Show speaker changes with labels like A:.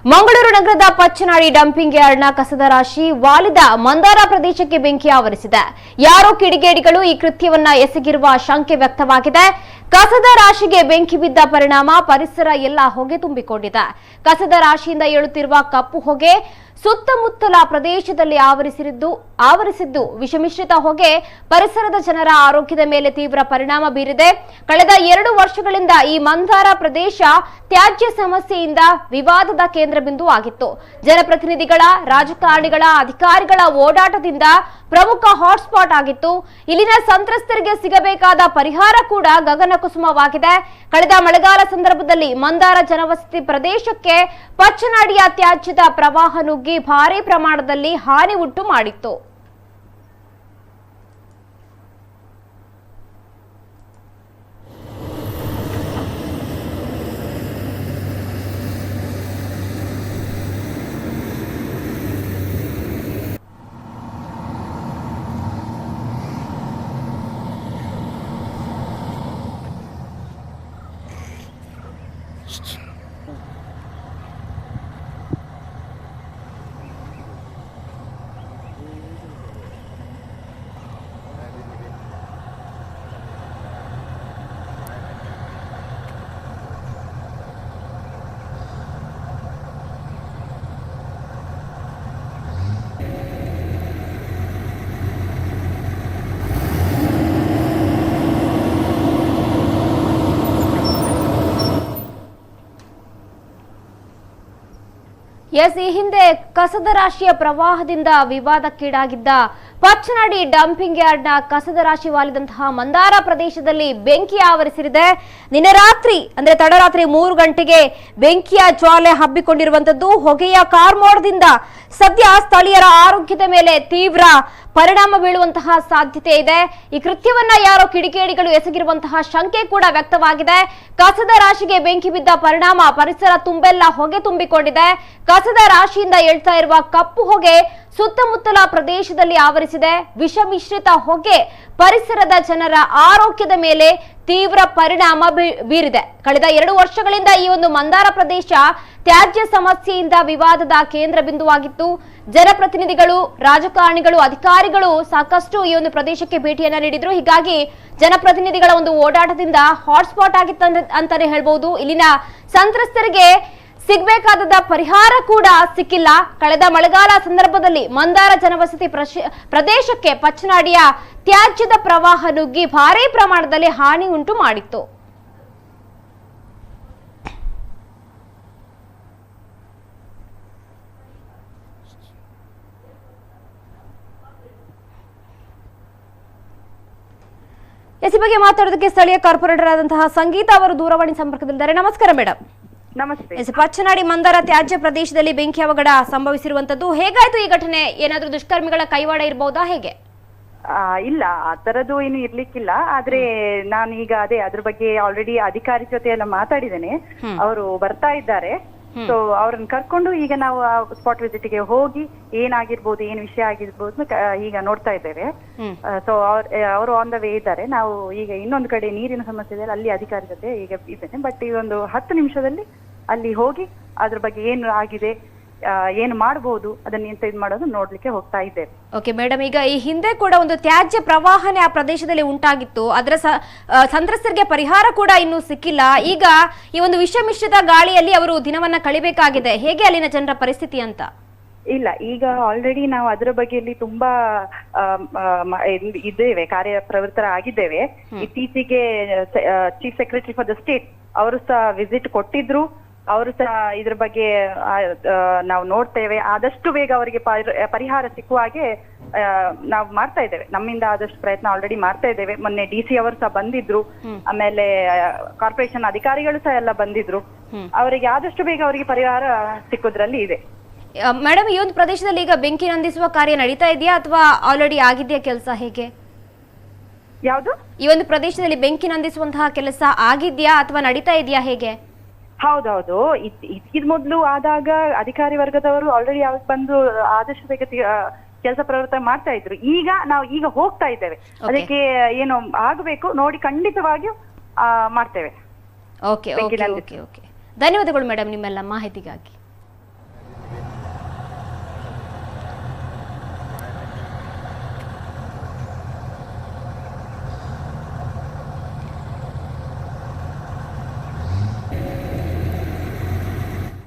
A: ಮಂಗಳೂರು ನಗರದ ಪಚ್ಚನಾಡಿ ಡಂಪಿಂಗ್ ಯಾರ್ಡ್ನ ಕಸದ ರಾಶಿ ವಾಲಿದ ಮಂದಾರ ಪ್ರದೇಶಕ್ಕೆ ಬೆಂಕಿ ಆವರಿಸಿದೆ. ಯಾರೋ ಕಿಡಿಗೇಡಿಗಳು ಈ ಕೃತ್ಯವನ್ನ ಎಸಗಿರುವ ಶಂಕೆ ವ್ಯಕ್ತವಾಗಿದೆ. ಕಸದ ರಾಶಿಗೆ ಬೆಂಕಿ ಬಿದ್ದ ಪರಿಣಾಮ ಪರಿಸರ ಎಲ್ಲ ಹೊಗೆ ತುಂಬಿಕೊಂಡಿದೆ. ಕಸದ ರಾಶಿಯಿಂದ ಏಳುತ್ತಿರುವ ಕಪ್ಪು ಹೊಗೆ ಸುತ್ತಮುತ್ತಲ ಪ್ರದೇಶದಲ್ಲಿ ಆವರಿಸಿದ್ದು ವಿಷಮಿಶ್ರಿತ ಹೊಗೆ ಪರಿಸರದ ಜನರ ಆರೋಗ್ಯದ ಮೇಲೆ ತೀವ್ರ ಪರಿಣಾಮ ಬೀರಿದೆ. ಕಳೆದ 2 ವರ್ಷಗಳಿಂದ ಈ ಮಂದಾರ ಪ್ರದೇಶ ತ್ಯಾಜ್ಯ ಸಮಸ್ಯೆಯಿಂದ ವಿವಾದದ ಕೇಂದ್ರಬಿಂದು ಆಗಿತ್ತು. ಜನಪ್ರತಿನಿಧಿಗಳ, ರಾಜಕಾರಣಿಗಳ, ಅಧಿಕಾರಿಗಳ ಓಡಾಟದಿಂದ ಪ್ರಮುಖ ಹಾಟ್ಸ್ಪಾಟ್ ಆಗಿತ್ತು. ಇಲ್ಲಿನ ಸಂತ್ರಸ್ತರಿಗೆ ಸಿಗಬೇಕಾದ ಪರಿಹಾರ ಕೂಡ ಗಗನಕುಸುಮವಾಗಿದೆ. ಕಳೆದ ಮಳೆಗಾಲ ಸಂದರ್ಭದಲ್ಲಿ ಮಂದಾರ ಜನವಸತಿ ಪ್ರದೇಶಕ್ಕೆ ಪಚ್ಚನಾಡಿಯ ತ್ಯಾಜ್ಯದ ಪ್ರವಾಹ ನುಗ್ಗಿ ಭಾರೀ ಪ್ರಮಾಣದಲ್ಲಿ ಹಾನಿ ಉಂಟು ಮಾಡಿತ್ತು. ಈ ಹಿಂದೆ ಕಸದ ರಾಶಿಯ ಪ್ರವಾಹದಿಂದ ವಿವಾದಕ್ಕೀಡಾಗಿದ್ದ ಪಚ್ಚನಾಡಿ ಡಂಪಿಂಗ್ ಯಾರ್ಡ್ನ ಕಸದ ರಾಶಿ ವಾಲಿದಂತಹ ಮಂದಾರ ಪ್ರದೇಶದಲ್ಲಿ ಬೆಂಕಿ ಆವರಿಸಿದೆ. ನಿನ್ನೆ ರಾತ್ರಿ ಅಂದ್ರೆ ತಡರಾತ್ರಿ 3 ಗಂಟೆಗೆ ಬೆಂಕಿಯ ಜ್ವಾಲೆ ಹಬ್ಬಿಕೊಂಡಿರುವಂತದ್ದು. ಹೊಗೆಯ ಕಾರ್ಮೋಡದಿಂದ ಸದ್ಯ ಸ್ಥಳೀಯರ ಆರೋಗ್ಯದ ಮೇಲೆ ತೀವ್ರ ಪರಿಣಾಮ ಬೀಳುವಂತಹ ಸಾಧ್ಯತೆ ಇದೆ. ಈ ಕೃತ್ಯವನ್ನ ಯಾರೋ ಕಿಡಿಗೇಡಿಗಳು ಎಸಗಿರುವಂತಹ ಶಂಕೆ ಕೂಡ ವ್ಯಕ್ತವಾಗಿದೆ. ಕಸದ ರಾಶಿಗೆ ಬೆಂಕಿ ಬಿದ್ದ ಪರಿಣಾಮ ಪರಿಸರ ತುಂಬೆಲ್ಲ ಹೊಗೆ ತುಂಬಿಕೊಂಡಿದೆ. ಕಸದ ರಾಶಿಯಿಂದ ಏಳ್ತಾ ಇರುವ ಕಪ್ಪು ಹೊಗೆ ಸುತ್ತಮುತ್ತಲ ಪ್ರದೇಶದಲ್ಲಿ ಆವರಿಸಿದೆ. ವಿಷ ಮಿಶ್ರಿತ ಹೊಗೆ ಪರಿಸರದ ಜನರ ಆರೋಗ್ಯದ ಮೇಲೆ ತೀವ್ರ ಪರಿಣಾಮ ಬೀರಿದೆ. ಕಳೆದ 2 ವರ್ಷಗಳಿಂದ ಈ ಒಂದು ಮಂದಾರ ಪ್ರದೇಶ ತ್ಯಾಜ್ಯ ಸಮಸ್ಯೆಯಿಂದ ವಿವಾದದ ಕೇಂದ್ರ ಬಿಂದುವಾಗಿತ್ತು. ಜನಪ್ರತಿನಿಧಿಗಳು, ರಾಜಕಾರಣಿಗಳು, ಅಧಿಕಾರಿಗಳು ಸಾಕಷ್ಟು ಈ ಒಂದು ಪ್ರದೇಶಕ್ಕೆ ಭೇಟಿಯನ್ನ ನೀಡಿದ್ರು. ಹೀಗಾಗಿ ಜನಪ್ರತಿನಿಧಿಗಳ ಒಂದು ಓಡಾಟದಿಂದ ಹಾಟ್ಸ್ಪಾಟ್ ಆಗಿತ್ತು ಅಂತಾನೆ ಹೇಳ್ಬಹುದು. ಇಲ್ಲಿನ ಸಂತ್ರಸ್ತರಿಗೆ ಸಿಗಬೇಕಾದ ಪರಿಹಾರ ಕೂಡ ಸಿಕ್ಕಿಲ್ಲ. ಕಳೆದ ಮಳೆಗಾಲ ಸಂದರ್ಭದಲ್ಲಿ ಮಂದಾರ ಜನವಸತಿ ಪ್ರದೇಶಕ್ಕೆ ಪಚ್ಚನಾಡಿಯ ತ್ಯಾಜ್ಯದ ಪ್ರವಾಹ ನುಗ್ಗಿ ಭಾರೀ ಪ್ರಮಾಣದಲ್ಲಿ ಹಾನಿ ಉಂಟು ಮಾಡಿತ್ತು. ಈ ಬಗ್ಗೆ ಮಾತಾಡೋದಕ್ಕೆ ಸ್ಥಳೀಯ ಕಾರ್ಪೊರೇಟರ್ ಆದಂತಹ ಸಂಗೀತ ಅವರು ದೂರವಾಣಿ ಸಂಪರ್ಕದಲ್ಲಿದ್ದಾರೆ. ನಮಸ್ಕಾರ ಮೇಡಮ್.
B: ನಮಸ್ತೆ.
A: ಪಚ್ಚನಾಡಿ ಮಂದಾರ ತ್ಯಾಜ್ಯ ಪ್ರದೇಶದಲ್ಲಿ ಬೆಂಕಿ ಅವಘಡ ಸಂಭವಿಸಿರುವಂತದ್ದು ಹೇಗಾಯ್ತು ಈ ಘಟನೆ? ಏನಾದ್ರೂ ದುಷ್ಕರ್ಮಿಗಳ ಕೈವಾಡ ಇರಬಹುದಾ, ಹೇಗೆ?
B: ಇಲ್ಲ, ಆ ತರದ್ದು ಏನು ಇರ್ಲಿಕ್ಕಿಲ್ಲ. ಆದ್ರೆ ನಾನು ಈಗ ಅದ್ರ ಬಗ್ಗೆ ಆಲ್ರೆಡಿ ಅಧಿಕಾರಿ ಜೊತೆ ಎಲ್ಲ ಮಾತಾಡಿದ್ದೇನೆ. ಅವರು ಬರ್ತಾ ಇದ್ದಾರೆ. ಸೊ ಅವ್ರನ್ನ ಕರ್ಕೊಂಡು ಈಗ ನಾವು ಸ್ಪಾಟ್ ವಿಸಿಟ್ ಗೆ ಹೋಗಿ ಏನಾಗಿರ್ಬೋದು, ಏನ್ ವಿಷಯ ಆಗಿರ್ಬೋದು ಈಗ ನೋಡ್ತಾ ಇದ್ದೇವೆ. ಸೊ ಅವರು ಆನ್ ದ ವೇ ಇದ್ದಾರೆ. ನಾವು ಈಗ ಇನ್ನೊಂದು ಕಡೆ ನೀರಿನ ಸಮಸ್ಯೆ ಇದೆ, ಅಲ್ಲಿ ಅಧಿಕಾರಿ ಜೊತೆ ಈಗ ಇದ್ದೇನೆ. ಬಟ್ ಈ ಒಂದು 10 ನಿಮಿಷದಲ್ಲಿ ಅಲ್ಲಿ ಹೋಗಿ ಅದ್ರ ಬಗ್ಗೆ ಏನು ಆಗಿದೆ, ಏನು ಮಾಡಬಹುದು, ಅದನ್ನ ಎಂತ ಇದು ಮಾಡೋದು ನೋಡ್ಲಿಕ್ಕೆ ಹೋಗ್ತಾ ಇದ್ದೇವೆ.
A: ಓಕೆ ಮೇಡಮ್, ಈಗ ಈ ಹಿಂದೆ ಕೂಡ ಒಂದು ತ್ಯಾಜ್ಯ ಪ್ರವಾಹನೆ ಆ ಪ್ರದೇಶದಲ್ಲಿ ಉಂಟಾಗಿತ್ತು. ಅದರ ಸಂತ್ರಸ್ತರಿಗೆ ಪರಿಹಾರ ಕೂಡ ಇನ್ನೂ ಸಿಕ್ಕಿಲ್ಲ. ಈಗ ಈ ಒಂದು ವಿಷ ಮಿಶ್ರಿತ ಗಾಳಿಯಲ್ಲಿ ಅವರು ದಿನವನ್ನ ಕಳಿಬೇಕಾಗಿದೆ. ಹೇಗೆ ಅಲ್ಲಿನ ಜನರ ಪರಿಸ್ಥಿತಿ ಅಂತ?
B: ಇಲ್ಲ, ಈಗ ಆಲ್ರೆಡಿ ನಾವು ಅದರ ಬಗ್ಗೆಯಲ್ಲಿ ತುಂಬಾ ಇದ್ದೇವೆ, ಕಾರ್ಯಪ್ರವೃತ್ತರಾಗಿದ್ದೇವೆ. ಇತ್ತೀಚೆಗೆ chief secretary for the state ಅವರು ಸಹ ವಿಸಿಟ್ ಕೊಟ್ಟಿದ್ರು. ಅವರು ಸಹ ಇದ್ರ ಬಗ್ಗೆ ನಾವು ನೋಡ್ತೇವೆ. ಆದಷ್ಟು ಬೇಗ ಅವರಿಗೆ ಪರಿಹಾರ ಸಿಕ್ಕುವ ಹಾಗೆ ನಾವು ಮಾಡ್ತಾ ಇದ್ದೇವೆ. ನಮ್ಮಿಂದ ಆದಷ್ಟು ಪ್ರಯತ್ನ ಆಲ್ರೆಡಿ ಮಾಡ್ತಾ ಇದ್ದೇವೆ. ಮೊನ್ನೆ DC ಅವರು ಸಹ ಬಂದಿದ್ರು, ಆಮೇಲೆ ಕಾರ್ಪೊರೇಷನ್ ಅಧಿಕಾರಿಗಳು ಸಹ ಎಲ್ಲ ಬಂದಿದ್ರು. ಅವರಿಗೆ ಆದಷ್ಟು ಬೇಗ ಅವರಿಗೆ ಪರಿಹಾರ ಸಿಕ್ಕುದ್ರಲ್ಲಿ ಇದೆ.
A: ಮೇಡಮ್, ಈ ಒಂದು ಪ್ರದೇಶದಲ್ಲಿ ಈಗ ಬೆಂಕಿ ನಂದಿಸುವ ಕಾರ್ಯ ನಡೀತಾ ಇದೆಯಾ ಅಥವಾ ಆಲ್ರೆಡಿ ಆಗಿದೆಯಾ ಕೆಲಸ, ಹೇಗೆ?
B: ಯಾವುದು? ಈ
A: ಒಂದು ಪ್ರದೇಶದಲ್ಲಿ ಬೆಂಕಿ ನಂದಿಸುವಂತಹ ಕೆಲಸ ಆಗಿದ್ಯಾ ಅಥವಾ ನಡೀತಾ ಇದೆಯಾ, ಹೇಗೆ?
B: ಹೌದೌದು. ಇದ್ ಮೊದ್ಲು ಆದಾಗ ಅಧಿಕಾರಿ ವರ್ಗದವರು ಆಲ್ರೆಡಿ ಯಾವಾಗ ಬಂದು ಆದಷ್ಟು ಬೇಗ ಕೆಲಸ ಪ್ರವೃತ್ತ ಮಾಡ್ತಾ ಇದ್ರು. ನಾವು ಈಗ ಹೋಗ್ತಾ ಇದ್ದೇವೆ. ಅದಕ್ಕೆ ಏನು ಆಗಬೇಕು ನೋಡಿ ಖಂಡಿತವಾಗಿಯೂ ಮಾಡ್ತೇವೆ.
A: Okay okay okay. ಧನ್ಯವಾದಗಳು ಮೇಡಮ್ ನಿಮ್ಮೆಲ್ಲ ಮಾಹಿತಿಗಾಗಿ.